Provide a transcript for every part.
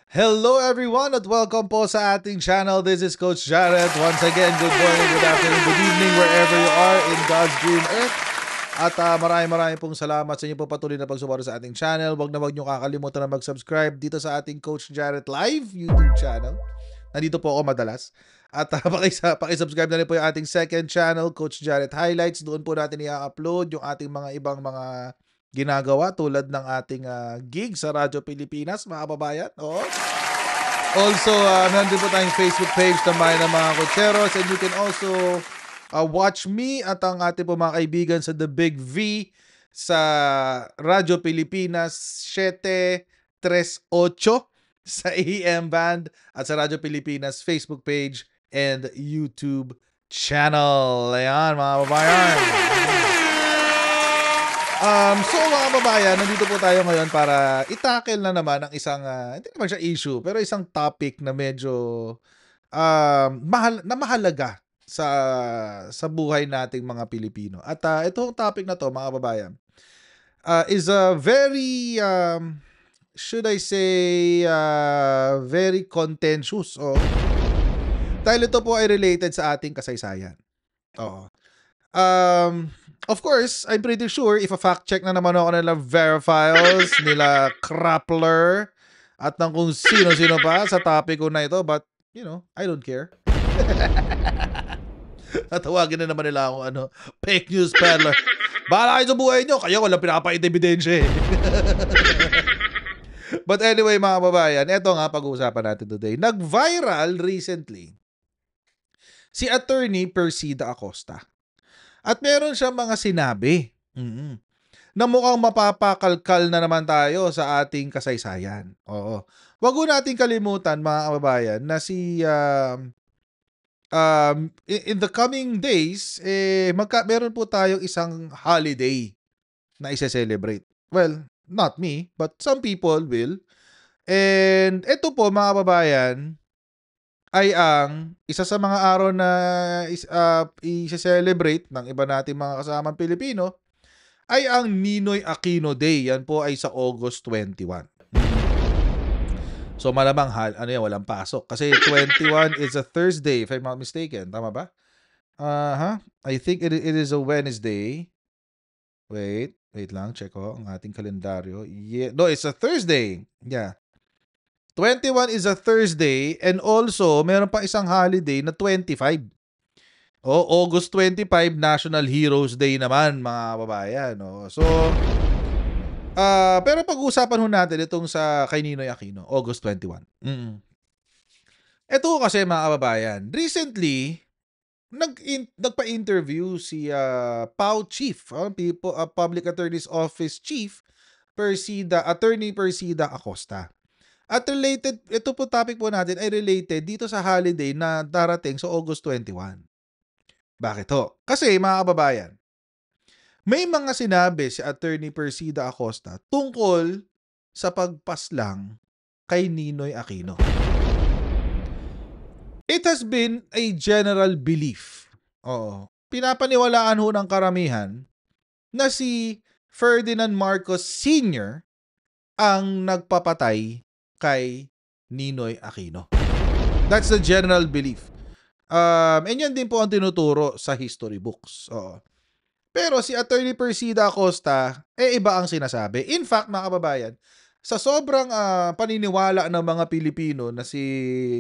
Hello everyone at welcome po sa ating channel. This is Coach Jared. Once again, good morning, good afternoon, good evening wherever you are in God's green earth. At maraming pong salamat sa inyo po patuloy na pagsuporta sa ating channel. Huwag niyo kakalimutan na mag-subscribe dito sa ating Coach Jared Live YouTube channel. Nandito po ako madalas. At pakisubscribe na rin po yung ating second channel, Coach Jared Highlights. Doon po natin i-upload yung ating mga ibang mga ginagawa tulad ng ating gig sa Radyo Pilipinas, mga kababayan. Oh. Also, nandun po tayong Facebook page ng Bayan ng mga Cocheros, and you can also watch me at ang ating po mga kaibigan sa The Big V sa Radyo Pilipinas 738 sa AM band at sa Radyo Pilipinas Facebook page and YouTube channel. Ayan, mga kababayan. So mga kababayan, nandito po tayo ngayon para itackle na naman ang isang, hindi naman siya issue, pero isang topic na medyo mahalaga sa buhay nating mga Pilipino. At itong topic na to, mga kababayan, is a very, should I say, very contentious. Dahil ito po ay related sa ating kasaysayan. Oo. Of course, I'm pretty sure if a fact check na naman ako nila Verifiles, nila Crappler, at ng kung sino-sino pa sa topic ko na ito, but, you know, I don't care. Natawagin na naman nila ako, fake news peddler. Bahala kayo sa buhay nyo, kaya walang pinapait-ebidensya eh. But anyway, mga babayan, ito nga pag-uusapan natin today. Nag-viral recently si Attorney Persida Acosta. At meron siyang mga sinabi na mukhang mapapakalkal na naman tayo sa ating kasaysayan. Oo. Wag mo natin kalimutan, mga kababayan, na in the coming days, meron po tayong isang holiday na isa-celebrate. Well, not me, but some people will. And ito po, mga kababayan, ay ang isa sa mga araw na i-celebrate ng iba nating mga kasamang Pilipino ay ang Ninoy Aquino Day. Yan po ay sa August 21. So malamang walang pasok. Kasi 21 is a Thursday, if I'm not mistaken. Tama ba? I think it is a Wednesday. Wait lang. Check ko ang ating kalendaryo. Yeah. No, it's a Thursday. Yeah. 21 is a Thursday, and also meron pa isang holiday na 25. August 25, National Heroes Day naman, mga babayan. So, pero pag-uusapan ho natin itong sa kay Ninoy Aquino, August 21. Ito kasi, mga kababayan, recently, nagpa-interview si PAO Chief, Public Attorney's Office Chief, Attorney Persida Acosta. At related, ito po topic po natin ay related dito sa holiday na darating sa August 21. Bakit ho? Kasi, mga kababayan, may mga sinabi si Attorney Persida Acosta tungkol sa pagpaslang kay Ninoy Aquino. It has been a general belief. Pinapaniwalaan ho ng karamihan na si Ferdinand Marcos Sr. ang nagpapatay kay Ninoy Aquino. That's the general belief. And yan din po ang tinuturo sa history books. Pero si Attorney Persida Acosta, iba ang sinasabi. In fact, mga kababayan, sa sobrang paniniwala ng mga Pilipino na si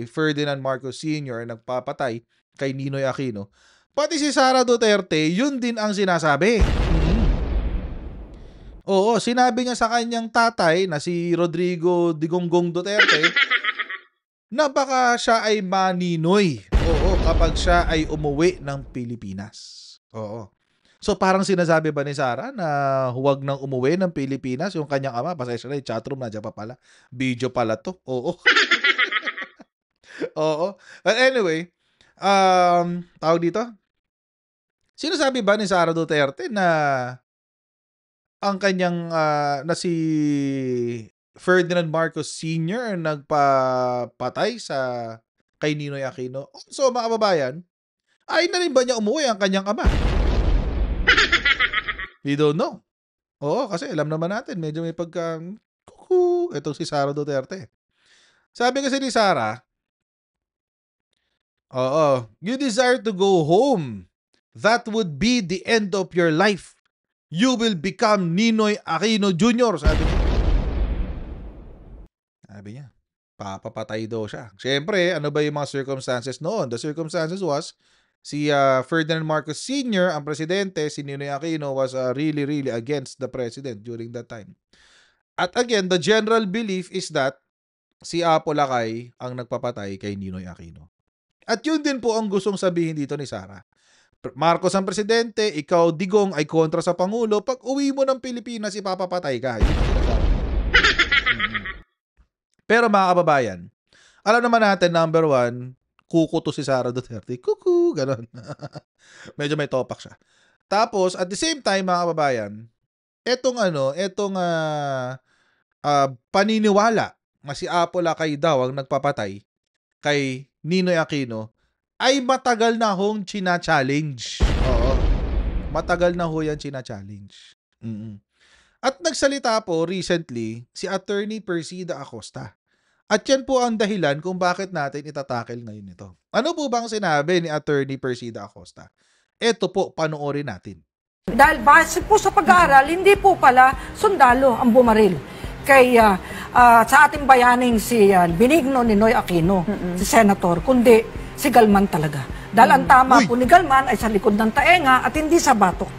Ferdinand Marcos Sr. nagpapatay kay Ninoy Aquino, pati si Sara Duterte, yun din ang sinasabi. Sinabi niya sa kanyang tatay na si Rodrigo Digongong Duterte na baka siya ay maninoy. Kapag siya ay umuwi ng Pilipinas. So parang sinasabi ba ni Sara na huwag nang umuwi ng Pilipinas yung kanyang ama? Pasensya na, chatroom na dyan pa pala. Video pala to. But anyway, tawag dito? Sinasabi ba ni Sara Duterte na ang kanyang na si Ferdinand Marcos Sr. nagpapatay sa kay Ninoy Aquino? So, mga kababayan, ay na rin ba niya umuwi ang kanyang ama? We don't know. Kasi alam naman natin, medyo may itong si Sara Duterte. Sabi kasi ni Sarah, you desire to go home. That would be the end of your life. You will become Ninoy Aquino Jr. Sabi niya, papapatay daw siya. Siyempre, ano ba yung mga circumstances noon? The circumstances was, si Ferdinand Marcos Sr., ang presidente, si Ninoy Aquino was really, really against the president during that time. At again, the general belief is that si Apo Lakay ang nagpapatay kay Ninoy Aquino. At yun din po ang gustong sabihin dito ni Sarah. Marcos ang presidente, ikaw Digong ay kontra sa Pangulo, pag uwi mo ng Pilipinas, ipapapatay ka. Yun ang sinasabi. Pero mga kababayan, alam naman natin, number one, kuko to si Sara Duterte. Kuku, ganon. Medyo may topak siya. Tapos, at the same time, mga kababayan, etong paniniwala na si Apo Lakay daw ang nagpapatay kay Ninoy Aquino ay matagal na hong china-challenge. Oo. Matagal na ho yan china-challenge. At nagsalita po recently si Attorney Persida Acosta. At yan po ang dahilan kung bakit natin itatakel ngayon ito. Ano po bang sinabi ni Attorney Persida Acosta? Ito po, panoorin natin. Dahil base po sa pag-aaral, hindi po pala sundalo ang bumaril kay sa ating bayaning si Benigno Ninoy Aquino, si Senator, kundi si Galman talaga. Dahil ang tama po ni Galman ay sa likod ng taenga at hindi sa batok.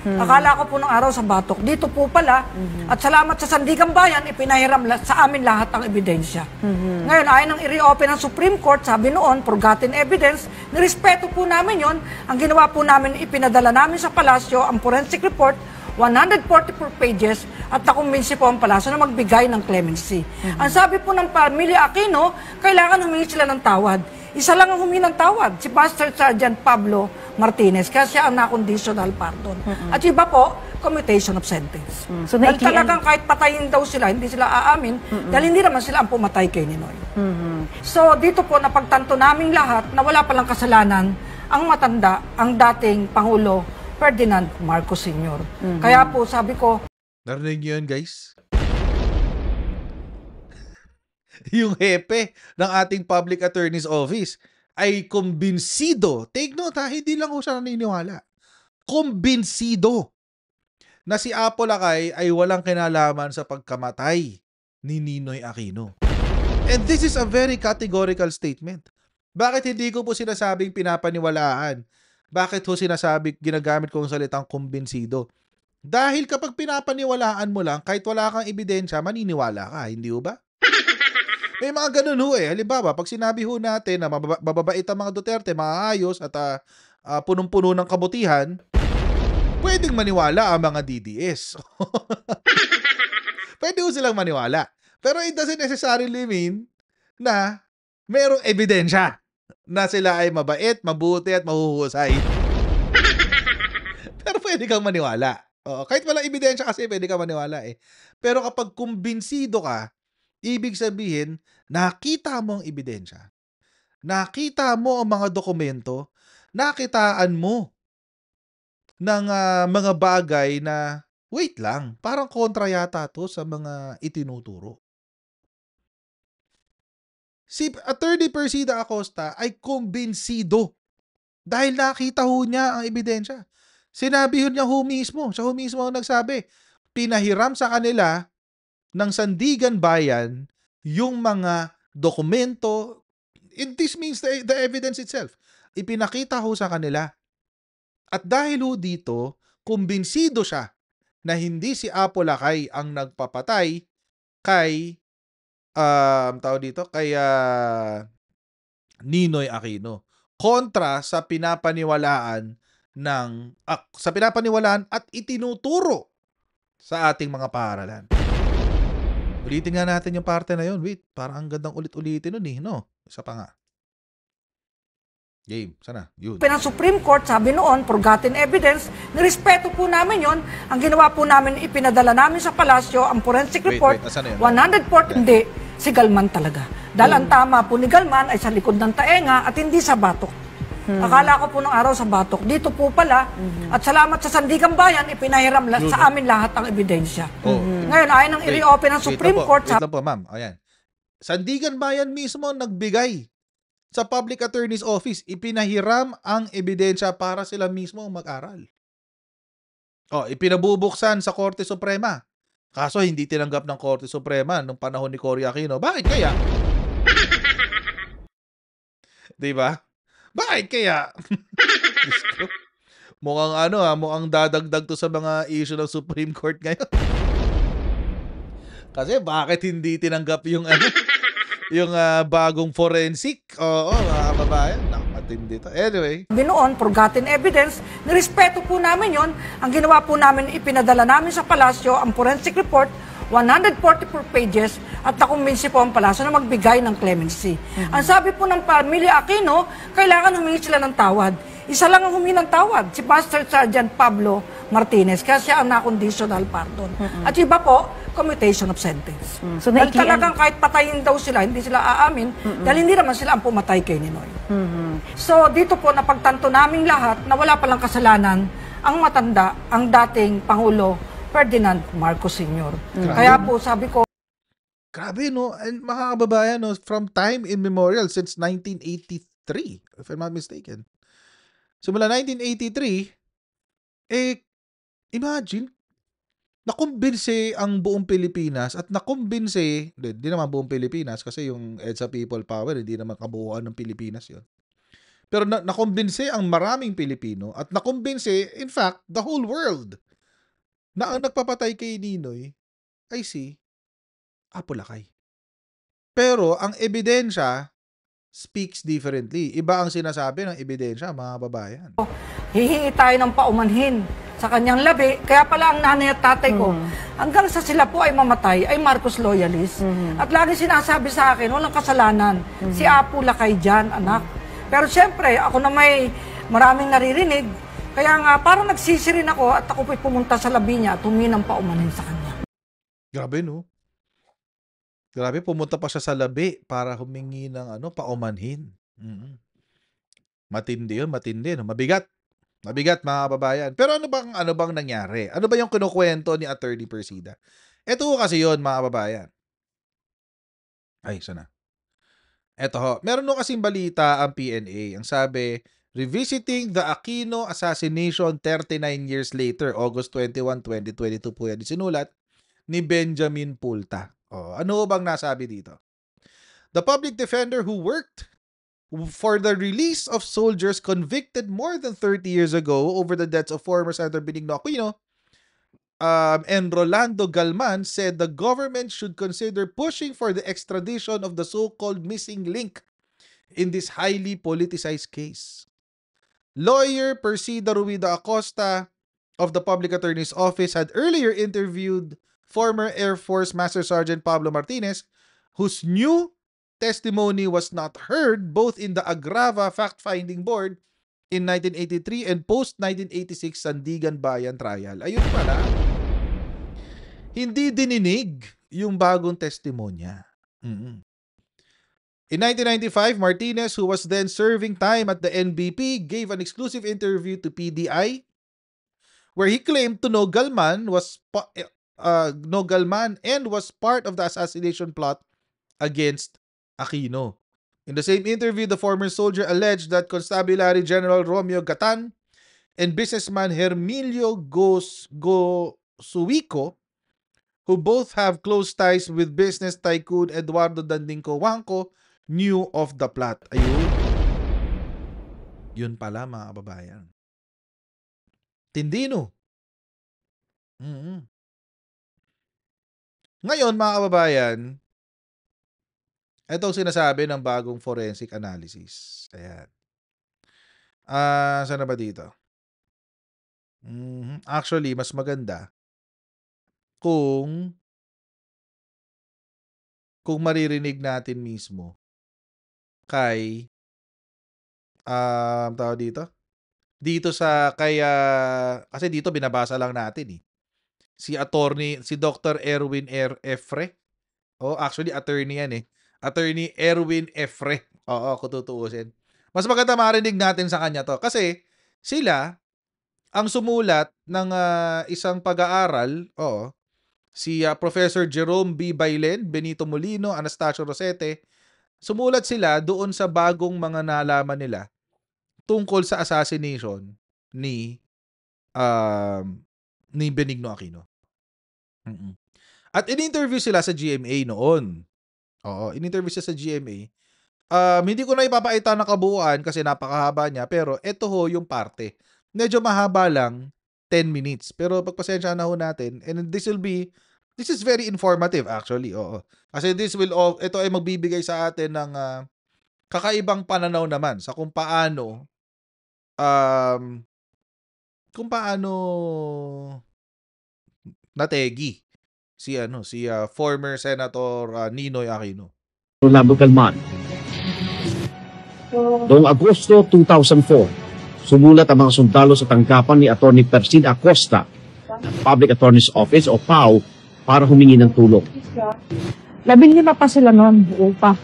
Akala ko po nung araw sa batok. Dito po pala, at salamat sa Sandigang Bayan, ipinahiram sa amin lahat ang ebidensya. Ngayon, ayon ang i-reopen ng Supreme Court, sabi noon, forgotten evidence, nirespeto po namin yon. Ang ginawa po namin, ipinadala namin sa palasyo ang forensic report, 144 pages, at nakumbinsi po ang palasyo na magbigay ng clemency. Ang sabi po ng pamilya Aquino, kailangan humingi sila ng tawad. Isa lang ang humingi ng tawad, si Master Sergeant Pablo Martinez, kaya siya ang na-conditional pardon. At iba po, commutation of sentence. So, dahil talagang kahit patayin daw sila, hindi sila aamin, dahil hindi naman sila ang pumatay kay Ninoy. So, dito po, napagtanto naming lahat na wala palang kasalanan ang matanda, ang dating Pangulo Ferdinand Marcos Sr. Kaya po, sabi ko, narinig niyo yun, guys? Yung hepe ng ating public attorney's office ay kumbinsido. Take note ha, hindi lang ko siya naniniwala. Kumbinsido na si Apo Lakay ay walang kinalaman sa pagkamatay ni Ninoy Aquino. And this is a very categorical statement. Bakit hindi ko po sinasabing pinapaniwalaan? Bakit ho sinasabi, ginagamit ko ang salitang kumbinsido? Dahil kapag pinapaniwalaan mo lang, kahit wala kang ebidensya, maniniwala ka, hindi ho ba? May mga ganun ho eh. Halimbawa, pag sinabi ho natin na mababait ang mga Duterte, maayos at punong-puno ng kabutihan, pwedeng maniwala ang mga DDS. Pwede ho silang maniwala. Pero it doesn't necessarily mean na mayroong ebidensya na sila ay mabait, mabuti at mahuhusay. Pero pwede kang maniwala. Kahit walang ebidensya kasi pwede kang maniwala eh. Pero kapag kumbinsido ka, ibig sabihin, nakita mo ang ebidensya. Nakita mo ang mga dokumento, nakitaan mo ng mga bagay na, wait lang, parang kontra yata to sa mga itinuturo. Si Attorney Persida Acosta ay kumbinsido dahil nakita ho niya ang ebidensya. Sinabi ho niya siya mismo ang nagsabi, pinahiram sa kanila ng Sandigan Bayan yung mga dokumento, this means the evidence itself. Ipinakita ho sa kanila. At dahil ho dito, kumbinsido siya na hindi si Apo Lakay ang nagpapatay kay Ninoy Aquino. Kontra sa pinapaniwalaan at itinuturo sa ating mga paaralan. Ulitin nga natin yung parte na yun. Wait, parang ang gandang ulit-ulitin nun eh, no? Isa pa nga. Game, sana. Yun. Ng Supreme Court, sabi noon, forgotten evidence, nirespeto po namin yon. Ang ginawa po namin, ipinadala namin sa palasyo ang forensic report, 140, hindi, si Galman talaga. Dahil ang tama po ni Galman ay sa likod ng taenga at hindi sa batok. Akala ko po nung araw sa batok. Dito po pala, at salamat sa Sandigang Bayan, ipinahiram sa amin lahat ang ebidensya. Ngayon, ayon ang i-reopen ng Supreme Court. Wait lang po, ma'am. Ayan. Sandigan Bayan mismo nagbigay sa Public Attorney's Office, ipinahiram ang ebidensya para sila mismo mag-aral. Ipinabubuksan sa Korte Suprema. Kaso hindi tinanggap ng Korte Suprema nung panahon ni Cory Aquino. Bakit kaya? 'Di ba? Bakit kaya? Diyos ko. Mukhang dadagdag to sa mga issue ng Supreme Court ngayon. Kasi bakit hindi tinanggap yung yung bagong forensic? Oo, mga kababayan. Nakatindi to. Anyway. Binoon, forgotten evidence, nirespeto po namin yon. Ang ginawa po namin, ipinadala namin sa palasyo ang forensic report, 144 pages, at nakumbinsi po ang palasyo na magbigay ng clemency. Ang sabi po ng pamilya Aquino, kailangan humingi sila ng tawad. Isa lang ang humingi ng tawad, si Master Sergeant Pablo Martinez, kaya siya ang na-conditional pardon. At iba po, commutation of sentence. So, dahil talagang kahit patayin daw sila, hindi sila aamin, dahil hindi naman sila ang pumatay kay Ninoy. So dito po, napagtanto naming lahat na wala palang kasalanan ang matanda, ang dating Pangulo Ferdinand Marcos Sr. Kaya po sabi ko, grabe, no? And mga kababayan, no? From time immemorial, since 1983, if I'm not mistaken. Simula 1983, imagine, nakumbinse ang buong Pilipinas at nakumbinse, hindi naman buong Pilipinas kasi yung EDSA People Power, hindi naman kabuuan ng Pilipinas yon. Pero nakumbinse ang maraming Pilipino at nakumbinse, in fact, the whole world na ang nagpapatay kay Ninoy ay si Apo Lakay. Pero ang ebidensya speaks differently. Iba ang sinasabi ng ebidensya, mga babayan. hihingi tayo ng paumanhin sa kanyang labi. Kaya pala ang nanay at tatay ko, hanggang sa sila po ay mamatay, ay Marcos loyalist. At lagi sinasabi sa akin, walang kasalanan. Si Apo Lakay dyan, anak. Pero siyempre, ako na may maraming naririnig. Kaya nga, parang nagsisi rin ako at ako po'y pumunta sa labi niya at humingi ng paumanhin sa kanya. Grabe, no? Grabe, pumunta pa siya sa labi para humingi ng paumanhin. Matindi yun, matindi. No? Mabigat. Mabigat, mga kababayan. Pero ano bang nangyari? Ano ba yung kinukwento ni Attorney Persida? Ito kasi yun, mga kababayan. Ay, sana. Ito ho. Meron no kasing balita ang PNA. Ang sabi, revisiting the Aquino assassination 39 years later, August 21, 2022 po yan. Sinulat ni Benjamin Pulta. Ano bang nasabi dito? The public defender who worked for the release of soldiers convicted more than 30 years ago over the deaths of former Senator Benigno Aquino and Rolando Galman said the government should consider pushing for the extradition of the so-called missing link in this highly politicized case. Lawyer Persida Ruida Acosta of the Public Attorney's Office had earlier interviewed former Air Force Master Sergeant Pablo Martinez, whose new testimony was not heard both in the Agrava Fact-Finding Board in 1983 and post-1986 Sandigan Bayan Trial. Ayun pala, hindi dininig yung bagong testimonya. In 1995, Martinez, who was then serving time at the NBP, gave an exclusive interview to PDI where he claimed to know Galman and was part of the assassination plot against Aquino. In the same interview, the former soldier alleged that Constabulary General Romeo Gatan and businessman Hermilio Gosuico, who both have close ties with business tycoon Eduardo Dandingco Wangco, knew of the plot. Ayun. Yun pala, mga kababayan. Tindino. Ngayon, mga kababayan, ito ang sinasabi ng bagong forensic analysis. Ayan. Saan na ba dito? Actually, mas maganda kung maririnig natin mismo kay tawag dito sa kasi dito binabasa lang natin si Dr. Erwin Efre. Actually attorney yan Attorney Erwin Efre. Kung tutuusin. Mas maganda marinig natin sa kanya to kasi sila ang sumulat ng isang pag-aaral si Professor Jerome B. Bailen, Benito Molino, Anastasio Rosete, sumulat sila doon sa bagong mga nalaman nila tungkol sa assassination ni ni Benigno Aquino. At in-interview sila sa GMA noon. Oo, in-interview sila sa GMA. Hindi ko na ipapakita na kabuuan kasi napakahaba niya, pero ito ho yung parte. Medyo mahaba lang, 10 minutes. Pero pagpasensya na ho natin, and this is very informative actually. Oo. Kasi ito ay magbibigay sa atin ng kakaibang pananaw naman sa kung paano nategi si former Senator Ninoy Aquino. Labo Galman. Noong Agosto 2004, sumulat ang mga sundalo sa tanggapan ni Atty. Persid Acosta ng Public Attorney's Office o PAO para humingi ng tulong. 15 pa sila noon, buo pa.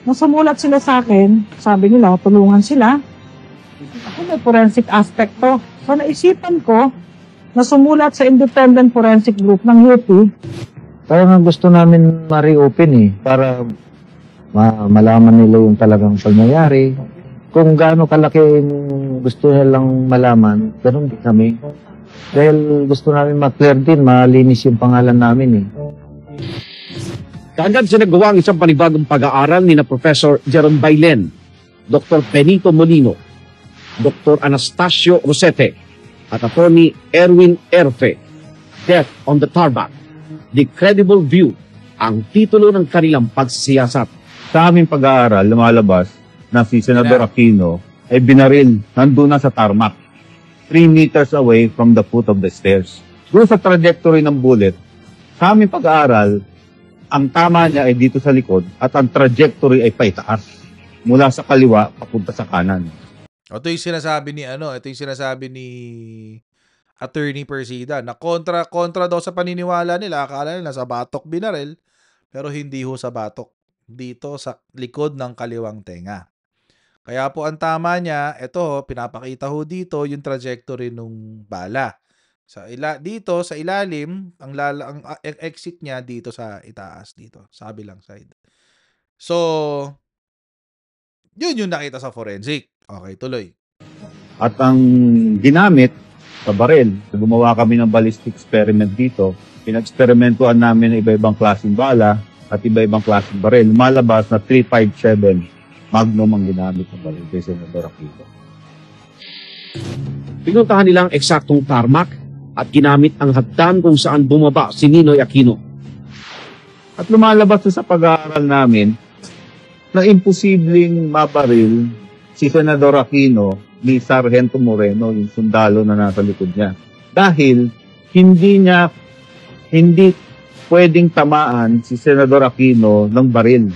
Nung sumulat sila sa akin, sabi nila, tulungan sila. Ako may forensic aspect to. So naisipan ko na sumulat sa Independent Forensic Group ng UP. Parang gusto namin ma-reopen para malaman nila yung talagang pangyayari. Kung gaano kalaki yung gusto nilang malaman, ganun din kami. Dahil gusto namin ma-clear din, malinis yung pangalan namin eh. Kaagad sinagawa ang isang panibagong pag-aaral ni na Professor Jerome Bailen, Dr. Benito Molino, Dr. Anastasio Rosete, at Atty. Erwin Erfe, Death on the Tarmac, The Credible View, ang titulo ng kanilang pagsisiyasat. Sa aming pag-aaral, lumalabas na si Senador Aquino ay binaril nandun na sa tarmac, 3 meters away from the foot of the stairs. Doon sa trajectory ng bullet, sa aming pag-aaral, ang tama niya ay dito sa likod at ang trajectory ay paitaas, mula sa kaliwa papunta sa kanan. Ito yung sinasabi ni Attorney Persida na kontra daw sa paniniwala nila. Akala nila sa batok binaril, pero hindi ho sa batok. Dito sa likod ng kaliwang tenga. Kaya po ang tama niya, ito pinapakita ho dito yung trajectory nung bala. Dito sa ilalim, ang exit niya dito sa itaas dito, sa kabilang side. So, yun yung nakita sa forensic. Okay, tuloy. At ang ginamit sa baril, gumawa kami ng ballistic experiment dito. Pinag-experimentuhan namin ng iba-ibang klaseng bala at iba-ibang klaseng baril. Malabas na 357 Magnum ang ginamit ng baril kay Senador Aquino. Pinuntahan nilang eksaktong tarmac at ginamit ang hagdan kung saan bumaba si Ninoy Aquino. At lumalabas sa pag-aaral namin na imposibleng mabaril si Senador Aquino ni Sargento Moreno, yung sundalo na nasa likod niya. Dahil hindi pwedeng tamaan si Senador Aquino ng baril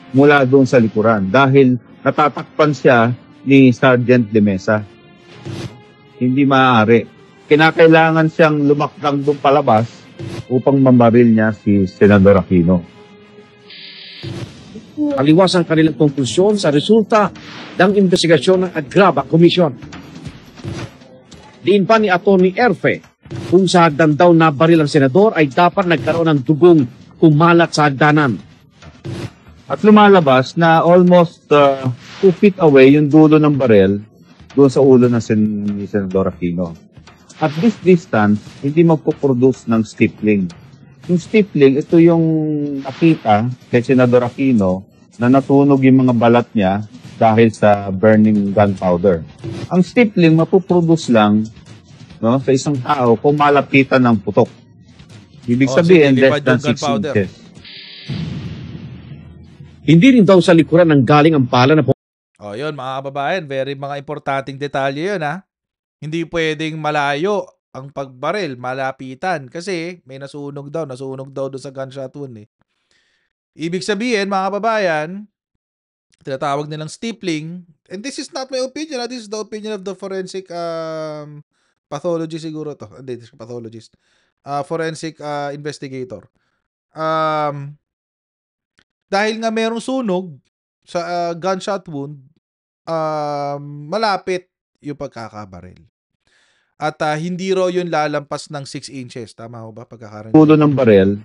mula doon sa likuran dahil natatakpan siya ni Sergeant De Mesa. Hindi maaari. Kinakailangan siyang lumakdang doon palabas upang mamaril niya si Senador Aquino. Aliwas ang kanilang konklusyon sa resulta ng investigasyon ng Agraba Commission. Diin pa ni Atty. Erfe, kung sa hagdan daw na baril ang senador ay dapat nagkaroon ng dugong kumalat sa hagdanan. At lumalabas na almost 2 feet away yung dulo ng baril doon sa ulo ng ni Senador Aquino. At this distance, hindi magpuproduce ng stippling. Yung stippling, ito yung nakita kay Senador Aquino na natunog yung mga balat niya dahil sa burning gunpowder. Ang stippling mapuproduce lang sa isang tao kung malapitan ng putok. Ibig sabihin, less than 6 inches. Hindi rin daw sa likuran ng galing ang bala na yun mga kababayan, very mga importanteng detalye yun ha. Hindi pwedeng malayo ang pagbaril, malapitan kasi may nasunog daw doon sa gunshot wound eh. Ibig sabihin mga kababayan, tinatawag nilang stippling, and this is not my opinion, this is the opinion of the forensic pathologist siguro to. Hindi, pathologist. Forensic investigator. Dahil nga merong sunog sa gunshot wound, malapit yung pagkakabaril. At hindi raw yun lalampas ng 6 inches. Tama ho ba pagkakaroon? Ulo ng barel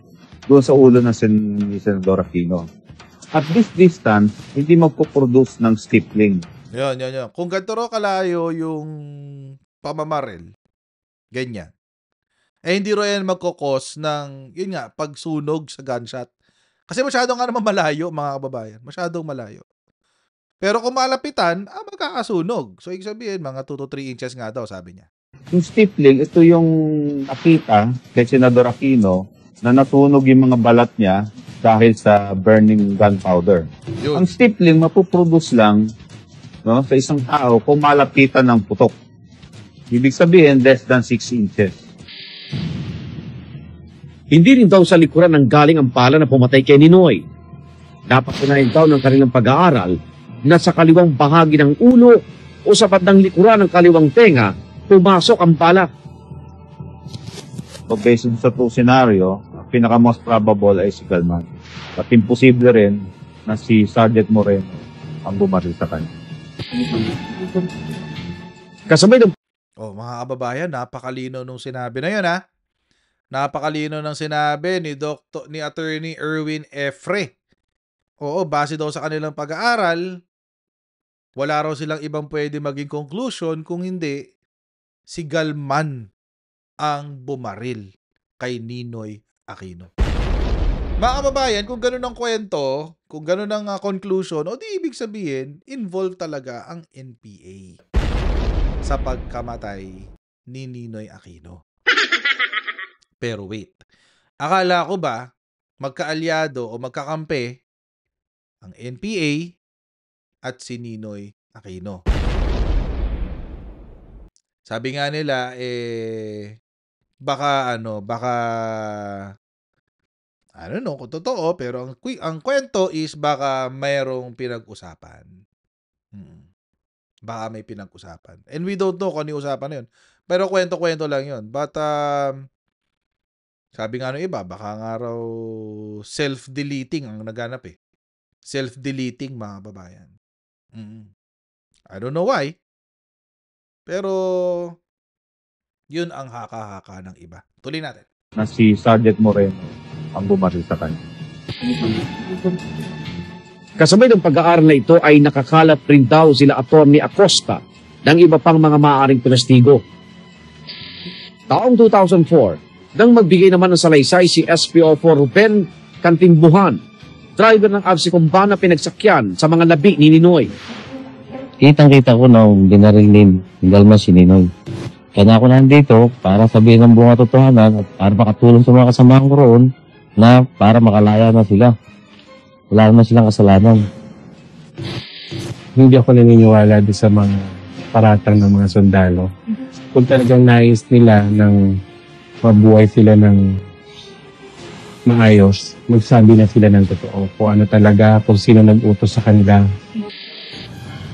doon sa ulo ng ni Senador Aquino. At this distance, hindi magpo-produce ng stippling. Yun. Kung ganito raw kalayo yung pamamaril, ganyan. Hindi raw yan magkukos ng, yun nga, pagsunog sa gunshot. Kasi masyadong nga naman malayo, mga kababayan. Masyadong malayo. Pero kung malapitan, magkakasunog. So, ibig sabihin, mga 2 to 3 inches nga daw, sabi niya. Yung stippling, ito yung nakita kay Senador Aquino na natunog yung mga balat niya dahil sa burning gunpowder. Yun. Ang stippling, mapuproduce lang sa isang tao kung malapitan ng putok. Ibig sabihin, less than 6 inches. Hindi rin daw sa likuran ng galing ang bala na pumatay kay Ninoy. Napatunayan daw ng kanilang pag-aaral na sa kaliwang bahagi ng ulo o sa bandang likuran ng kaliwang tenga, pumasok ang bala. So based sa 2 scenario, ang pinaka-most probable ay si Galman. At imposible rin na si Sergeant Moreno ang bumaril sa kanya. Kasabay ng Mga kababayan, napakalino nung sinabi na yun, ha? Napakalino ng sinabi ni Attorney Erwin Efre. Oo, base daw sa kanilang pag-aaral, wala raw silang ibang pwede maging conclusion kung hindi si Galman ang bumaril kay Ninoy Aquino. Mga kababayan, kung ganun ang kwento, kung ganun ang conclusion, o di ibig sabihin, involved talaga ang NPA sa pagkamatay ni Ninoy Aquino. Pero wait, akala ko ba magkaalyado o magkakampi ang NPA at si Ninoy Aquino? Sabi nga nila, baka I don't know kung totoo, pero ang kwento is baka mayroong pinag-usapan. Baka may pinag-usapan. And we don't know kung ano yung usapan na yun. Pero kwento-kwento lang yun. But, sabi nga nung iba, baka nga raw self-deleting ang naganap eh. Self-deleting, mga babayan. I don't know why. Pero, yun ang haka-haka ng iba. Tuloy natin. Na si Sergeant Moreno ang bumaril sa kanya. kasabay ng pag-aaral na ito ay nakakalat rin daw sila Atty. Acosta ng iba pang mga maaaring pinestigo. Taong 2004, nang magbigay naman ng salaysay si SPO4 Ruben Cantimbuhan, driver ng Absecon van na pinagsakyan sa mga labi ni Ninoy. Kitang-kita ko nung dinaril ni Galman si Ninoy. Kaya ako nandito para sabihin ng buong katotohanan at para makatulong sa mga kasamahan ko roon na para makalaya na sila. Wala naman silang kasalanan. Hindi ako naniniwala doon sa mga paratang ng mga sundalo. Kung talagang nais nila ng mabuhay sila ng maayos, magsabi na sila ng totoo kung ano talaga, kung sino nag-utos sa kanila.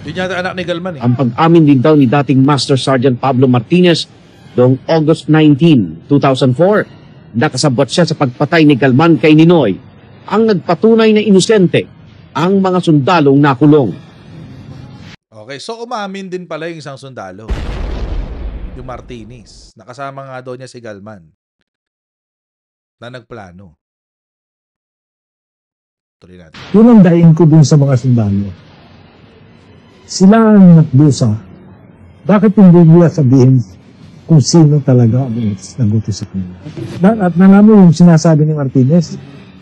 Yun yata anak ni Galman eh. Ang pag-amin din daw ni dating Master Sergeant Pablo Martinez noong August 19, 2004, nakasabot siya sa pagpatay ni Galman kay Ninoy, ang nagpatunay na inosente ang mga sundalong nakulong. Okay, so umamin din pala yung isang sundalo. Yung Martinez. Nakasama nga daw niya si Galman na nagplano. Tuloy natin. Yun ang daing ko dun sa mga sundalo. Sila ang nagdusa. Bakit hindi nila sabihin kung sino talaga ang nagutos sa kanila? At nalaman yung sinasabi ni Martinez,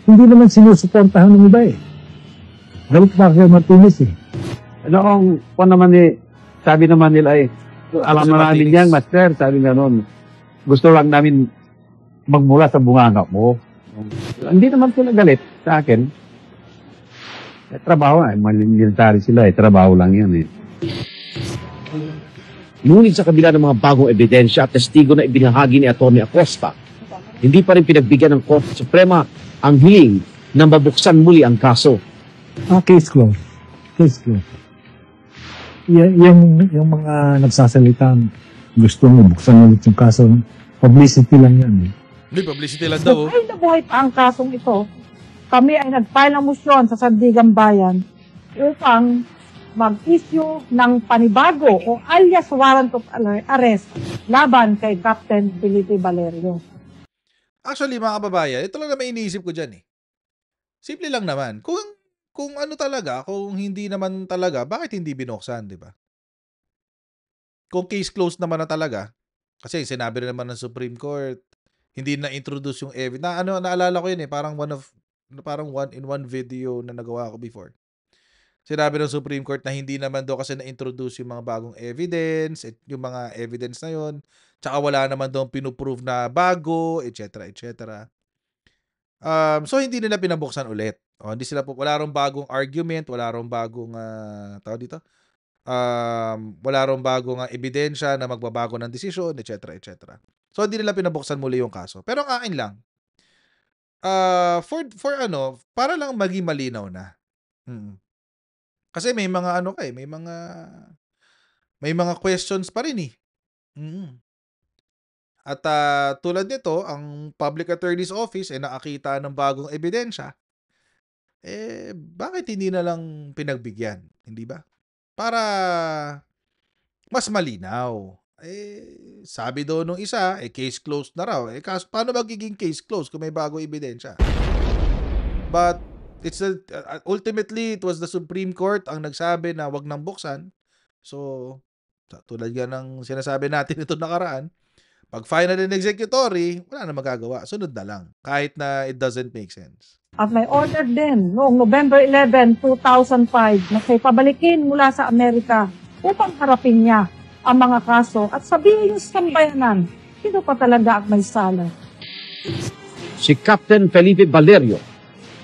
hindi naman sinusuportahan ng iba eh. Galit pa kay Martinez eh. Ano kung naman sabi naman nila alam na namin yan, Master, sabi nga noon, gusto lang namin magmula sa bunganga mo. Hindi naman sila galit sa akin. Trabaho military sila trabaho lang yan Ngunit sa kabila ng mga bagong ebidensya at testigo na ibinahagi ni Atty. Acosta, hindi pa rin pinagbigyan ng Korte Suprema ang hiling na mabuksan muli ang kaso. Case closed. Case closed. Yung mga nagsasalita, gusto mo buksan ulit yung kaso, publicity lang yan eh. Hindi, publicity lang daw. Buhay na buhay pa ang kasong ito. Kami ay nag-file ng motion sa Sandigan Bayan upang mag-issue ng panibago o alias warrant of arrest laban kay Captain Felipe Valerio. Actually, mga kababayan, ito lang naman iniisip ko dyan eh. Simple lang naman. Kung ano talaga, kung hindi naman talaga, bakit hindi binuksan, di ba? Kung case closed naman na talaga, kasi sinabi rin naman ng Supreme Court, hindi na-introduce yung evidence. Naalala ko yun eh, parang one in one video na nagawa ko before. Sinabi ng Supreme Court na hindi naman daw kasi na-introduce yung mga bagong evidence, yung mga evidence na yun, tsaka wala naman daw pinuprove na bago, etc. etc. So hindi nila pinabuksan ulit. Hindi sila wala rong bagong argument, wala rong bagong tawag dito. Wala rong bagong ebidensya na magbabago ng desisyon, etc. etc. So hindi nila pinabuksan muli yung kaso. Pero ang akin lang, para lang maging malinaw na. Kasi may mga may mga questions pa rin eh. At tulad nito, ang Public Attorney's Office nakakita ng bagong ebidensya. Bakit hindi na lang pinagbigyan? Hindi ba? Para mas malinaw. Sabi daw nung isa, case closed na raw. Paano magiging case closed kung may bagong ebidensya? But ultimately, it was the Supreme Court ang nagsabi na wag nang buksan. So, tulad nga ng sinasabi natin ito nakaraan, pag final and executory, wala na magagawa. Sunod na lang. Kahit na it doesn't make sense. At may order din noong November 11, 2005 na siya pabalikin mula sa Amerika upang harapin niya ang mga kaso at sabihin sa bayanan, sino pa talaga ang may sala. Si Captain Felipe Valerio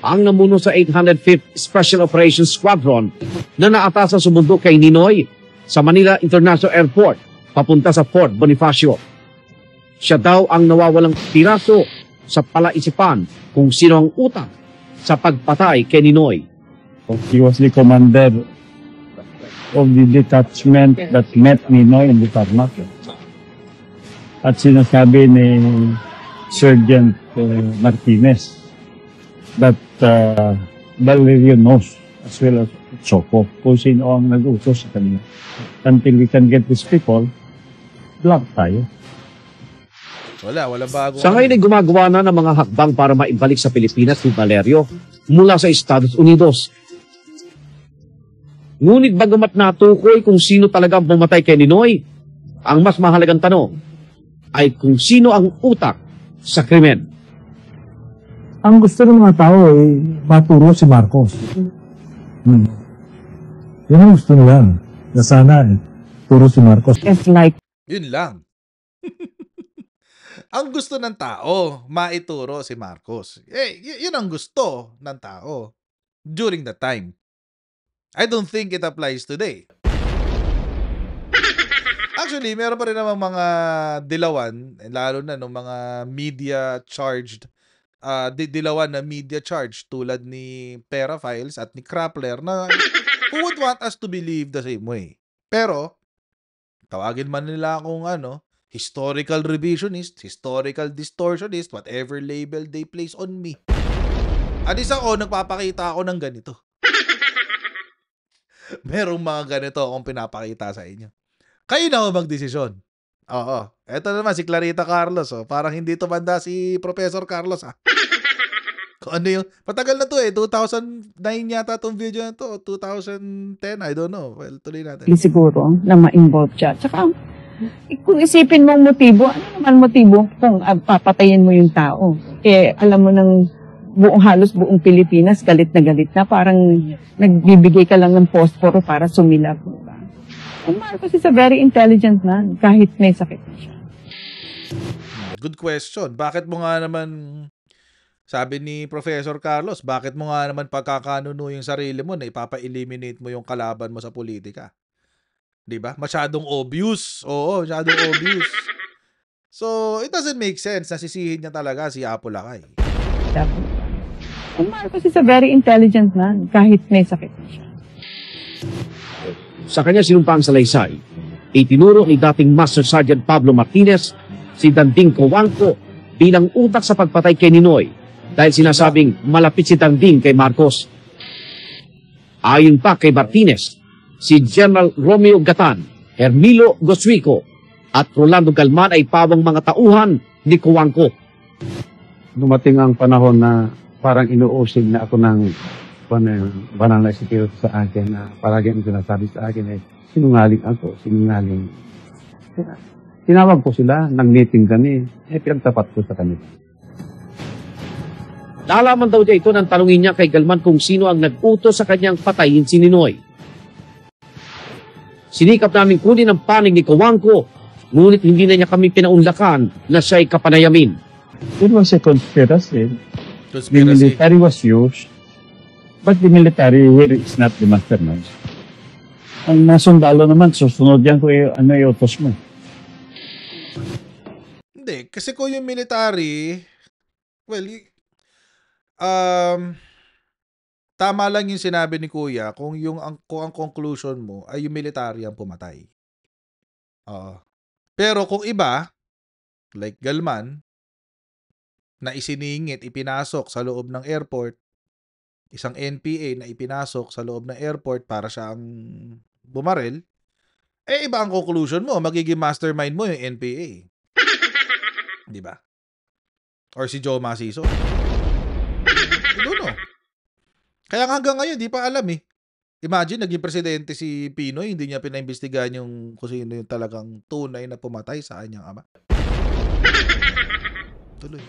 ang namuno sa 805th Special Operations Squadron na naatasan sumundo kay Ninoy sa Manila International Airport papunta sa Fort Bonifacio. Siya daw ang nawawalang piraso sa palaisipan kung sino ang utak sa pagpatay kay Ninoy. He was the commander of the detachment that met Ninoy in the tarmac. At sinasabi ni Sergeant Martinez that Valerio knows as well as Choco kung sino ang nag-utos sa kanila. Until we can get these people, black tayo. Wala bago. Sa ngayon ay gumagawa na ng mga hakbang para maibalik sa Pilipinas si Valerio mula sa Estados Unidos. Ngunit bagamat natukoy kung sino talaga ang pumatay kay Ninoy, ang mas mahalagang tanong ay kung sino ang utak sa krimen. Ang gusto ng mga tao ay maturo si Marcos. Yan ang gusto nila. Na sana turo si Marcos. It's like Yun lang. Ang gusto ng tao, maituro si Marcos. Yun ang gusto ng tao during that time. I don't think it applies today. Actually, meron pa rin namang mga dilawan, lalo na ng mga media-charged, dilawan na media-charged tulad ni Perafiles at ni Krappler na who would want us to believe the same way. Pero, tawagin man nila akong historical revisionist, historical distortionist, whatever label they place on me. At isa ko, nagpapakita ako ng ganito. Merong mga ganito akong pinapakita sa inyo. Kayo na ako magdesisyon. Oo. Eto naman, si Clarita Carlos. Parang hindi tumanda si Professor Carlos. Kung ano yung... Patagal na to 2009 yata itong video na to. 2010, I don't know. Well, tuloy natin. Siguro na ma-involve siya. Tsaka, kung isipin mo ang motibo, ano naman motibo kung papatayin mo yung tao? Alam mo ng halos buong Pilipinas, galit na, parang nagbibigay ka lang ng posporo para sumilap. Marcos is a very intelligent man, kahit may sakit siya. Good question. Bakit mo nga naman, sabi ni Professor Carlos, bakit mo nga naman pagkakanuno yung sarili mo na ipapa-eliminate mo yung kalaban mo sa politika? Diba? Masyadong obvious. Oo, masyadong obvious. So, it doesn't make sense na sisihin niya talaga si Apo Lakay. Marcos is a very intelligent man, kahit may sakit siya. Sa kanya sinumpang salaysay, itinuro ni dating Master Sergeant Pablo Martinez si Danding Cojuangco bilang utak sa pagpatay kay Ninoy dahil sinasabing malapit si Danding kay Marcos. Ayon pa kay Martinez, si General Romeo Gatan, Hermilo Goswico, at Rolando Galman ay pawang mga tauhan ni Cojuangco. Dumating ang panahon na parang inuusig na ako ng banal na espiritu sa akin na palagi ang sinasabi sa akin ay sinungaling ako, sinungaling. Tinawag ko sila, nag-meeting kami, pinagtapat ko sa kanila. Nalaman daw niya ito nang tanungin niya kay Galman kung sino ang nag-utos sa kanyang patayin si Ninoy. Sinikap namin kunin ang panig ni Cojuangco, ngunit hindi na niya kami pinaunlakan na siya'y kapanayamin. It was a conspiracy. The Conspiracy. military was used, but the military here is not the mastermind. Ang nasundalo naman, susunod yan kung ano yung utos mo. Hindi, kasi kung yung military, well, tama lang yung sinabi ni Kuya kung ang conclusion mo ay yung military ang pumatay. Oo. Pero kung iba, like Galman, na isiningit, ipinasok sa loob ng airport, isang NPA na ipinasok sa loob ng airport para siya ang bumaril, iba ang conclusion mo, magiging mastermind mo yung NPA. Di ba? Or si Joe Masiso. I don't know. Kaya hanggang ngayon, di pa alam eh. Imagine, naging presidente si Pinoy, hindi niya pinaimbestigahan yung kung sino yung talagang tunay na pumatay sa kanyang ama. Tuloy.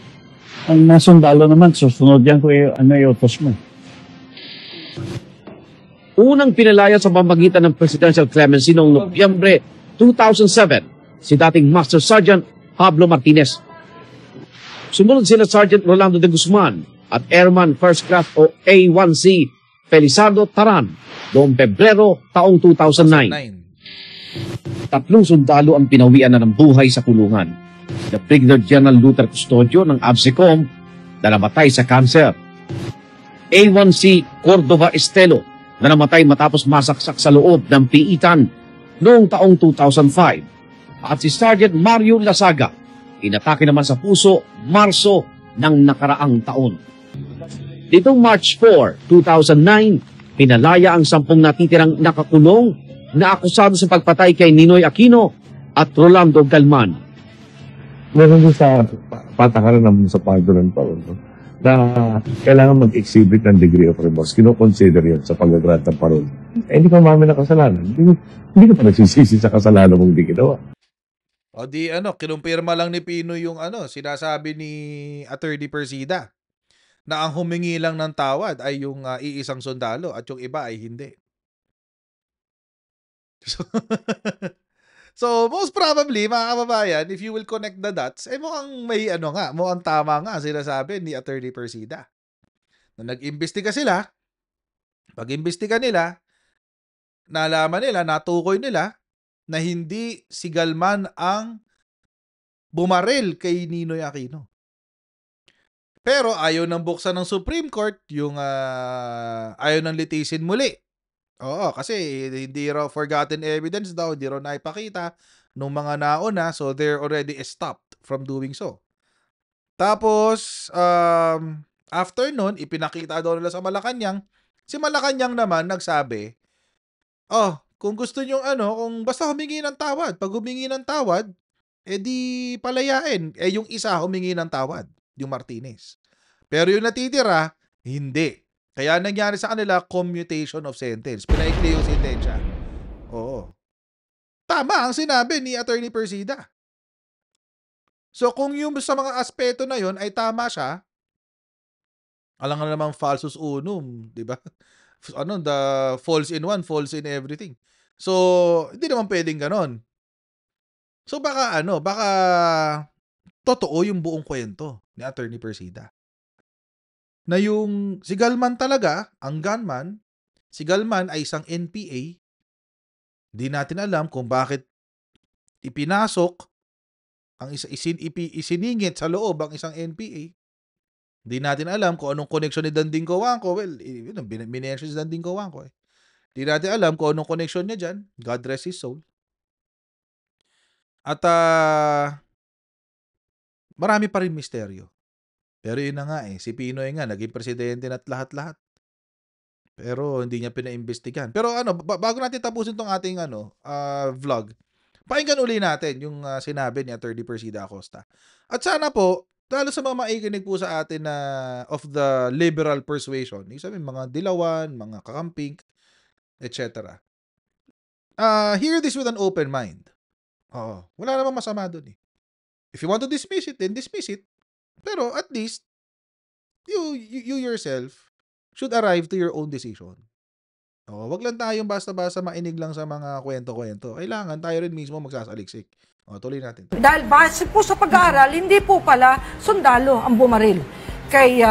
Ang nasundalo naman, susunod yan kung ano yung utos mo. Unang pinalaya sa pamamagitan ng presidential clemency noong Nobyembre 2007 si dating Master Sergeant Pablo Martinez. Sumunod sila Sergeant Rolando de Guzman at Airman First Class o A1C Felizardo Taran noong Pebrero taong 2009. Tatlong sundalo ang pinawian na ng buhay sa kulungan. The Brigadier General Luther Custodio ng ABSECOM na namatay sa cancer. A1C Cordova Estelo na namatay matapos masaksak sa loob ng piitan noong taong 2005. At si Sergeant Mario Lasaga, inatake naman sa puso Marso ng nakaraang taon. Ditong March 4, 2009, pinalaya ang 10 natitirang nakakulong na akusado sa pagpatay kay Ninoy Aquino at Rolando Galman. Meron din sa patakaran naman sa pagdulan pa na kailangan mag-exhibit ng degree of remorse. Kino-consider yun sa pag-grant ng parol. Hindi pa mami na kasalanan. Hindi ka pa nagsisisi sa kasalanan mong di ginawa. O di kinumpirma lang ni Pino yung sinasabi ni Attorney Persida na ang humingi lang ng tawad ay yung iisang sundalo at yung iba ay hindi. So most probably, mga kababayan, if you will connect the dots, mukhang may mukhang tama nga sinasabi ni Attorney Persida. Na nag-imbestiga sila, pag-imbestiga nila, nalaman nila, natukoy nila, na hindi si Galman ang bumaril kay Ninoy Aquino. Pero ayaw nang buksan ng Supreme Court yung ayaw nang litisin muli. Oo, kasi hindi raw forgotten evidence daw, hindi raw naipakita nung mga nauna, so they're already stopped from doing so. Tapos, after nun, ipinakita daw nila sa Malacanang. Si Malacanang naman nagsabi, kung gusto nyo kung basta humingi ng tawad, pag humingi ng tawad, di palayain. Yung isa humingi ng tawad, yung Martinez. Pero yung natitira, hindi. Kaya nangyari sa kanila, commutation of sentence. Pinaikli yung sentensya. Oo. Tama ang sinabi ni Attorney Persida. So kung yung sa mga aspeto na yon ay tama siya, alam nga namang falsus unum, di ba? The false in one, false in everything. So, hindi naman pwedeng ganon. So baka baka totoo yung buong kwento ni Attorney Persida. Na yung si Galman talaga, ang gunman, si Galman ay isang NPA. Di natin alam kung bakit ipinasok ang isiningit sa loob ang isang NPA. Di natin alam kung anong connection ni Danding Cojuangco. Well, minention si Danding Cojuangco. Di natin alam kung anong connection niya dyan. God rest his soul. At marami pa rin misteryo. Pero yun na nga si Pinoy nga, naging presidente na't lahat-lahat. Pero hindi niya pinaimbestigahan. Pero bago natin tapusin tong ating vlog, pakinggan uli natin yung sinabi ni Atty. Persida Acosta. At sana po, lalo sa mga maikinig po sa atin na of the liberal persuasion, sabihin mga dilawan, mga kakamping, etc. Hear this with an open mind. Oo, wala namang masama doon eh. If you want to dismiss it, then dismiss it. Pero at least, you yourself should arrive to your own decision. Wag lang tayong basta-basta mainig lang sa mga kwento-kwento. Kailangan tayo rin mismo magsasaliksik. Tuloy natin. Dahil base po sa pag-aaral, hindi po pala sundalo ang bumaril kay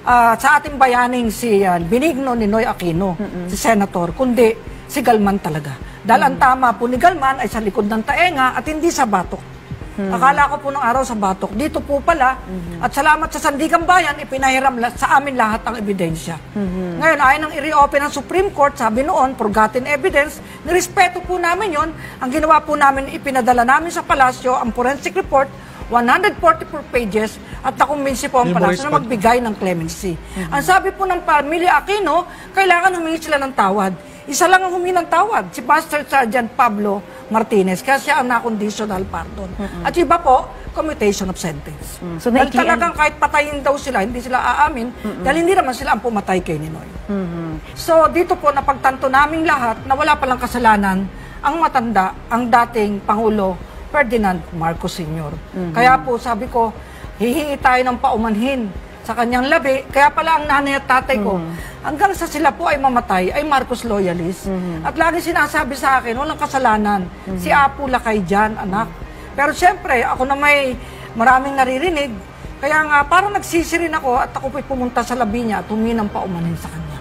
sa ating bayaning si Benigno Ninoy Aquino, si Senator, kundi si Galman talaga. Dahil ang tama po ni Galman ay sa likod ng taenga at hindi sa batok. Akala ko po nung araw sa batok. Dito po pala, at salamat sa Sandigang Bayan, ipinahiram sa amin lahat ang ebidensya. Ngayon, ayon ng i-reopen ng Supreme Court, sabi noon, forgotten evidence, nirespeto po namin yon. Ang ginawa po namin, ipinadala namin sa palasyo ang forensic report, 144 pages, at nakumbinsi po ang palasyo na magbigay ng clemency. Ang sabi po ng pamilya Aquino, kailangan humingi sila ng tawad. Isa lang ang humingi ng tawad, si Master Sergeant Pablo Martinez, kasi siya ang na-conditional pardon. At iba po, commutation of sentence. So, dahil talagang kahit patayin daw sila, hindi sila aamin, dahil hindi naman sila ang pumatay kay Ninoy. So dito po, napagtanto naming lahat na wala palang kasalanan ang matanda, ang dating Pangulo Ferdinand Marcos Sr. Kaya po sabi ko, hihingi tayo ng paumanhin sa kanyang labi. Kaya pala ang nanay at tatay ko, hanggang sa sila po ay mamatay, ay Marcos loyalist. At lagi sinasabi sa akin, walang kasalanan. Si Apo Lakay dyan, anak. Pero siyempre, ako na may maraming naririnig. Kaya nga, parang nagsisi rin ako at ako po'y pumunta sa labi niya at humingi ng paumanhin sa kanya.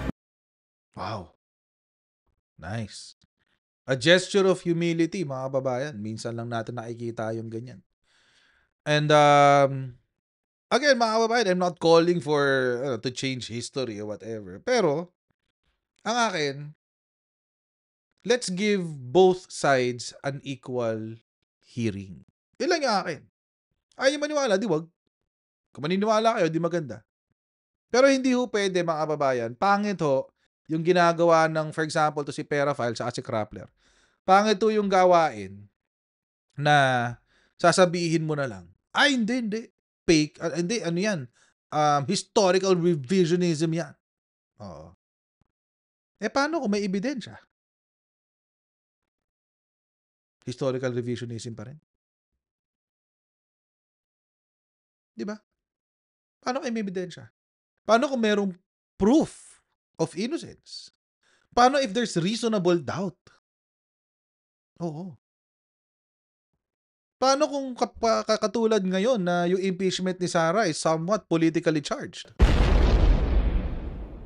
Wow. Nice. A gesture of humility, mga kababayan. Minsan lang natin nakikita yung ganyan. And, again, mga kababayan, I'm not calling for to change history or whatever. Pero, ang akin, let's give both sides an equal hearing. Yun lang yung akin. Ayaw maniwala, di wag. Kung maniniwala kayo, di maganda. Pero hindi ho pwede, mga kababayan. Pangit ho, yung ginagawa ng, for example, to si Perafile sa si Krappler. Pangit ho yung gawain na sasabihin mo na lang, ay, hindi. Fake, hindi, ano yan, historical revisionism yan. Oo. Paano kung may ebidensya? Historical revisionism pa rin. Di ba? Paano kung may ebidensya? Paano kung merong proof of innocence? Paano if there's reasonable doubt? Oo. Paano kung katulad ngayon na yung impeachment ni Sara is somewhat politically charged?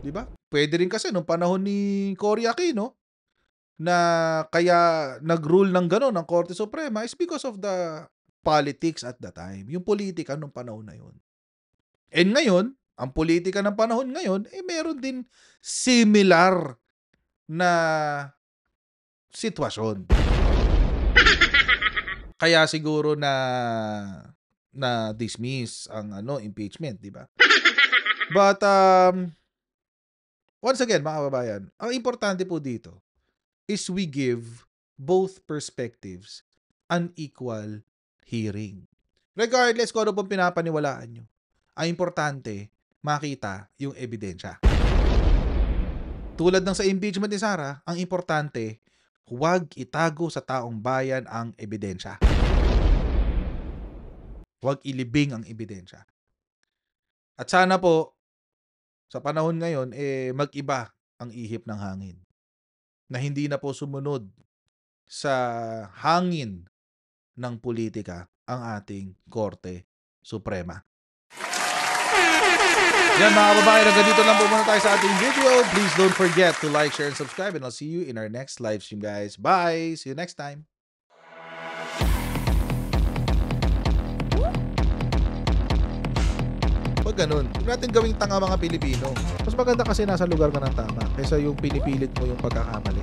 Diba? Pwede rin kasi nung panahon ni Cory Aquino na kaya nag-rule ng gano'n ng Korte Suprema is because of the politics at the time. Yung politika nung panahon na yun. And ngayon, ang politika ng panahon ngayon, meron din similar na sitwasyon. Kaya siguro na dismiss ang impeachment, di ba? But once again, mga kababayan, ang importante po dito is we give both perspectives an equal hearing. Regardless kung ano pong pinapaniwalaan nyo, ang importante, makita yung ebidensya. Tulad ng sa impeachment ni Sara, ang importante, huwag itago sa taong bayan ang ebidensya. Huwag ilibing ang ebidensya. At sana po, sa panahon ngayon, mag-iba ang ihip ng hangin. Na hindi na po sumunod sa hangin ng politika ang ating Korte Suprema. Yan mga kababayan, hanggang dito lang po muna tayo sa ating video. Please don't forget to like, share, and subscribe. And I'll see you in our next live stream, guys. Bye! See you next time. Pag ganun, huwag natin gawing tanga mga Pilipino. Mas maganda kasi nasa lugar ka ng tama kaysa yung pinipilit mo yung pagkakamali.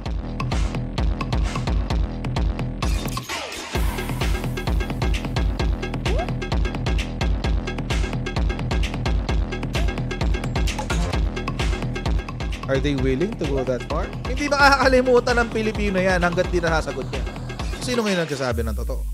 Are they willing to go that far? Hindi nakakalimutan ng Pilipino yan hanggat di nasasagot niya. Sino ngayon nagsasabi ng totoo?